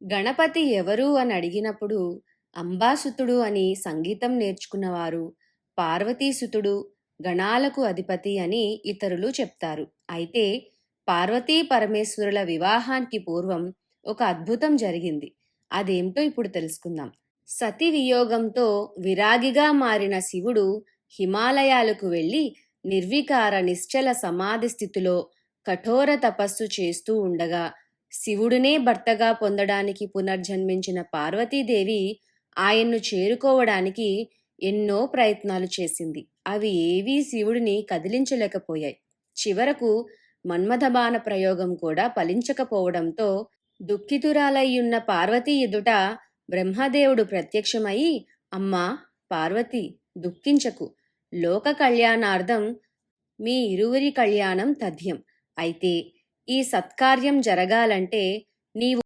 గణపతి ఎవరు అని అడిగినప్పుడు అంబాసుతుడు అని సంగీతం నేర్చుకున్నవారు, పార్వతీసుతుడు గణాలకు అధిపతి అని ఇతరులు చెప్తారు. అయితే పార్వతీ పరమేశ్వరుల వివాహానికి పూర్వం ఒక అద్భుతం జరిగింది. అదేంటో ఇప్పుడు తెలుసుకుందాం. సతి వియోగంతో విరాగిగా మారిన శివుడు హిమాలయాలకు వెళ్ళి నిర్వికార నిశ్చల సమాధి స్థితిలో కఠోర తపస్సు చేస్తూ ఉండగా శివుడినే భర్తగా పొందడానికి పునర్జన్మించిన పార్వతీదేవి ఆయన్ను చేరుకోవడానికి ఎన్నో ప్రయత్నాలు చేసింది. అవి ఏవీ శివుడిని కదిలించలేకపోయాయి. చివరకు మన్మథబాణ ప్రయోగం కూడా ఫలించకపోవడంతో దుఃఖితురాలయ్యున్న పార్వతీ ఎదుట బ్రహ్మదేవుడు ప్రత్యక్షమై, అమ్మా పార్వతి, దుఃఖించకు, లోక కళ్యాణార్థం మీ ఇరువురి కళ్యాణం తథ్యం. అయితే ఈ సత్కార్యం జరగాలంటే నీవు